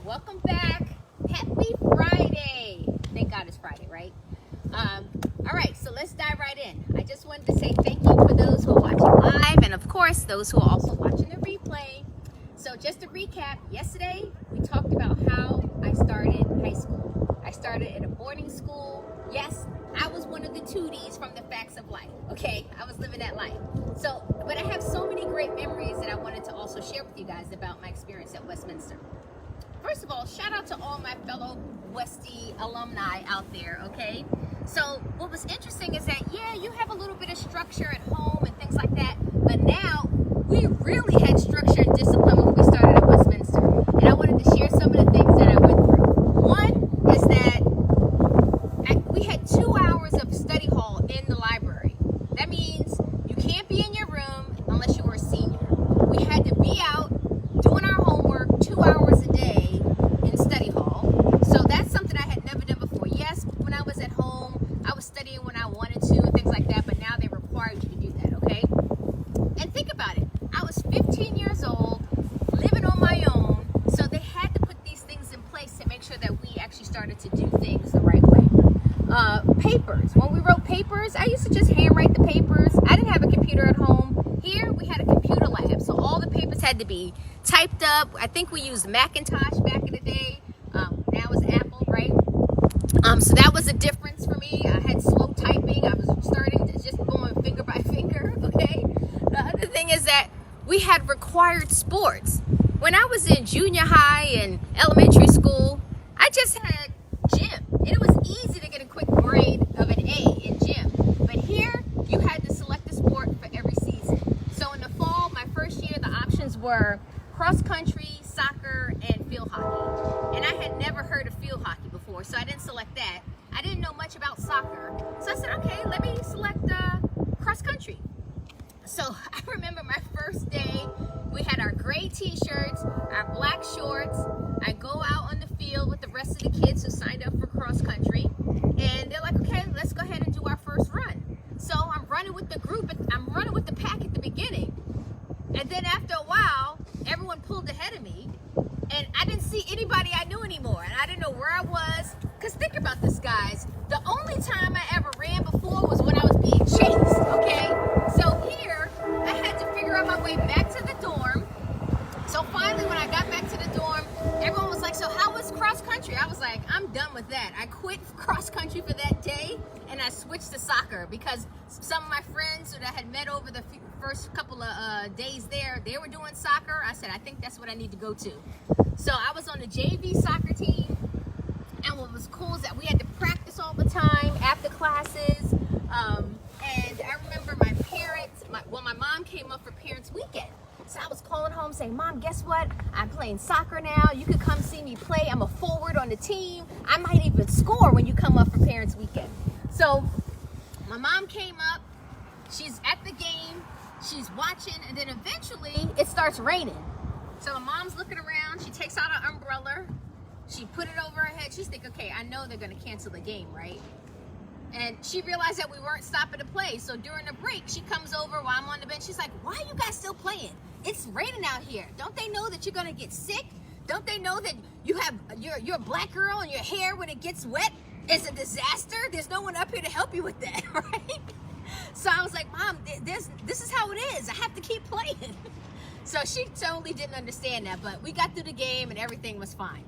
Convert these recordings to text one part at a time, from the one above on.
Welcome back. Happy Friday. Thank God it's Friday, right? All right, so let's dive right in. I just wanted to say thank you for those who are watching live and, of course, those who are also watching the replay. So just to recap, yesterday we talked about how I started high school. I started at a boarding school. Yes, I was one of the tooties from the Facts of Life, okay? I was living that life. So, but I have so many great memories that I wanted to also share with you guys about my experience at Westminster. First of all, shout out to all my fellow Westie alumni out there, okay? So what was interesting is that, yeah, you have a little bit of structure at home and things like that, but now we really had structure and discipline when we started at Westminster. And I wanted to share some of the things that I went through. One is that we had 2 hours of study hall in the library. That means you can't be in your room unless you were a senior. We had to be out doing our homework 2 hours a day in study hall. So that's something I had never done before. Yes, when I was at home, I was studying when I wanted to and things like that, but now they require you to do that, okay? And think about it. I was 15 years old, living on my own, so they had to put these things in place to make sure that we actually started to do things the right way. Papers. When we wrote papers, I used to just handwrite the papers. I didn't have a computer at home. Here, we had a computer lab, so all the papers had to be typed up. I think we used Macintosh back in the day. Now it's Apple, right? So that was a difference for me. I had slow typing. I was starting to just going finger by finger, okay? The other thing is that we had required sports. When I was in junior high and elementary school, I just had gym. And it was easy to get a quick grade of an A in gym. But here, you had to select a sport for every season. So in the fall, my first year, the options were cross country, soccer, and field hockey. And I had never heard of field hockey before, so I didn't select that. I didn't know much about soccer. So I said, okay, let me select cross country. So I remember my first day, we had our gray t-shirts, our black shorts. I go out on the field with the rest of the kids who signed up for cross country. And they're like, okay, let's go ahead and do our first run. So I'm running with the group, I'm running with the pack at the beginning. And then after a while, everyone pulled ahead of me. And I didn't see anybody I knew anymore. And I didn't know where I was. Because think about this, guys. The only time I ever ran before was when I was being chased, okay? So here, I had to figure out my way back to the dorm. So finally, when I got back to the dorm, everyone was like, so how was cross country? I was like, I'm done with that. I quit cross country for that day, and I switched to soccer because some of my friends that I had met over the first couple of days there, they were doing soccer. I said, I think that's what I need to go to. So I was on the JV soccer team, and what was cool is that we had to practice all the time after classes. And I remember my parents, my mom came up for Parents Weekend. So I was calling home saying, Mom, guess what? I'm playing soccer now. You could come see me play. I'm a forward on the team. I might even score when you come up for Parents Weekend. So my mom came up. She's at the game. She's watching. And then eventually it starts raining. So the mom's looking around. She takes out her umbrella. She put it over her head. She's thinking, okay, I know they're going to cancel the game, right? And she realized that we weren't stopping to play. So during the break, she comes over while I'm on the bench. She's like, why are you guys still playing? It's raining out here. Don't they know that you're going to get sick? Don't they know that you're a black girl and your hair, when it gets wet, is a disaster? There's no one up here to help you with that, right? So I was like, Mom, this is how it is. I have to keep playing. So she totally didn't understand that. But we got through the game and everything was fine.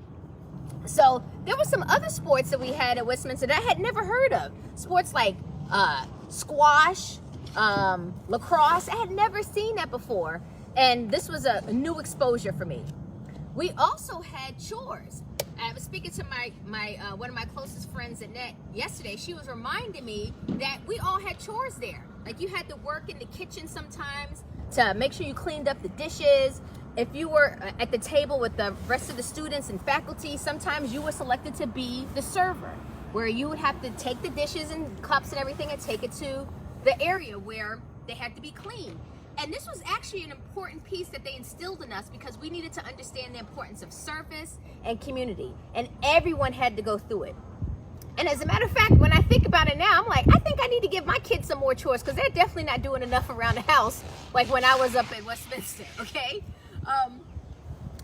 So there were some other sports that we had at Westminster that I had never heard of. Sports like squash, lacrosse. I had never seen that before. And this was a new exposure for me. We also had chores. I was speaking to one of my closest friends, Annette, yesterday. She was reminding me that we all had chores there. Like you had to work in the kitchen sometimes to make sure you cleaned up the dishes. If you were at the table with the rest of the students and faculty, sometimes you were selected to be the server, where you would have to take the dishes and cups and everything and take it to the area where they had to be clean. And this was actually an important piece that they instilled in us because we needed to understand the importance of service and community. And everyone had to go through it. And as a matter of fact, when I think about it now, I'm like, I think I need to give my kids some more chores because they're definitely not doing enough around the house like when I was up at Westminster, okay?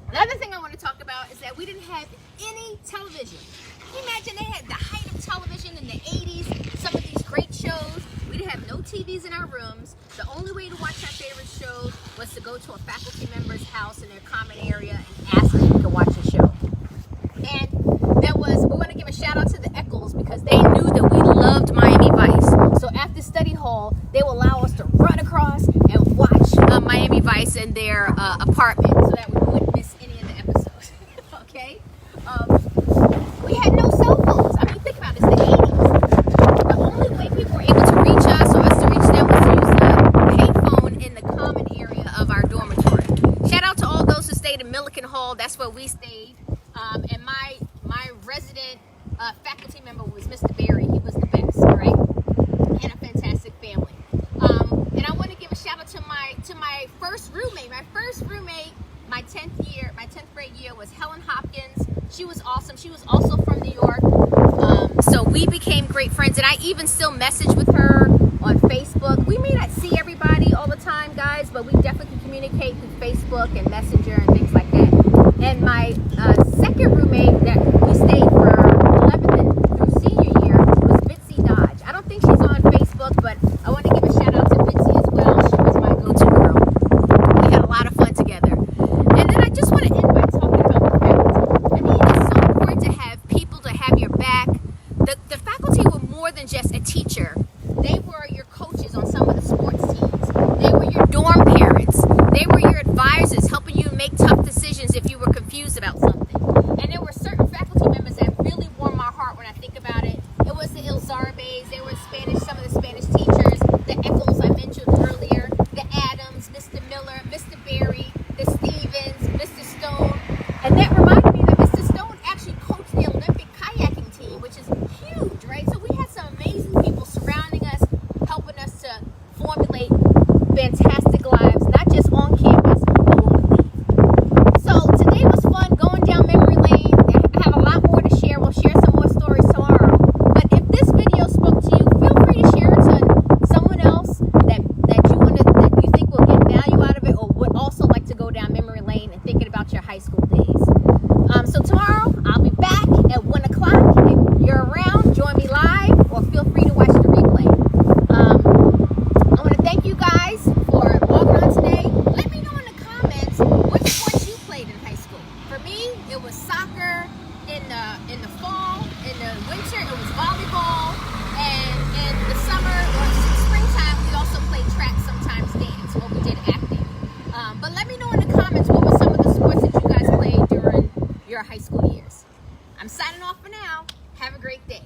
The other thing I want to talk about about is that we didn't have any television. Can you imagine they had the height of television in the 80s, some of these great shows. We didn't have no TVs in our rooms. The only way to watch our favorite shows was to go to a faculty member's house in their common area and ask if we could watch a show. And we want to give a shout out to the Eccles because they knew that we loved Miami Vice. So after study hall, they will allow us to run across and watch Miami Vice in their apartment so that we wouldn't miss any of the episodes. Okay? We had no cell phones. I mean, think about it, it's the 80s. The only way people were able to reach us or us to reach them was to use the payphone in the common area of our dormitory. Shout out to all those who stayed in Milliken Hall. That's where we stayed. And my resident faculty member was Mr. Berry. He was the best, right? And a fantastic family. And I want to give a shout out to my first roommate. My first roommate, my 10th grade year was Helen Hopkins. She was awesome. She was also from New York. So we became great friends, and I even still message with her on Facebook. We may not see everybody all the time, guys, but we definitely can communicate through Facebook and Messenger and things like that. And my second roommate that we stayed for 11th and through senior year was Bitsy Dodge. I don't think she's on Facebook, but I want to give a shout out to Bitsy as well. She was my go-to girl. We had a lot of fun together. And then I just want to end by talking about the faculty. I mean, it's so important to have people to have your back. The faculty were more than just a teacher. They were your coaches on some of the sports teams. They were your dorm parents. They were your advisors, helping you make tough decisions if you were confused about something. And there were certain faculty members that really warmed my heart when I think about it. It was the Ilzarbes, they were Spanish, some of the Spanish teachers, the Eccles I mentioned earlier, the Adams, Mr. Miller, Mr. Berry, the Stevens, Mr. Stone. And that reminded me that Mr. Stone actually coached the Olympic kayaking team, which is huge, right? So we had some amazing people surrounding us, helping us to formulate fantastic lives, not just on campus, but when we leave. So today was fun going down memory lane. I have a lot more to share. We'll share some more stories tomorrow. But if this video spoke to you, feel free to share it to someone else that you think will get value out of it or would also like to go down memory lane and thinking about your high school days. So tomorrow I'll be back at 1 o'clock. If you're around, join me live or feel free to watch the replay. I want to thank you guys for logging on today. Let me know in the comments what sports you played in high school. For me, it was soccer. In the fall, in the winter, it was volleyball, and in the summer or springtime, we also played track, sometimes dance, or we did acting. But let me know in the comments what were some of the sports that you guys played during your high school years. I'm signing off for now. Have a great day.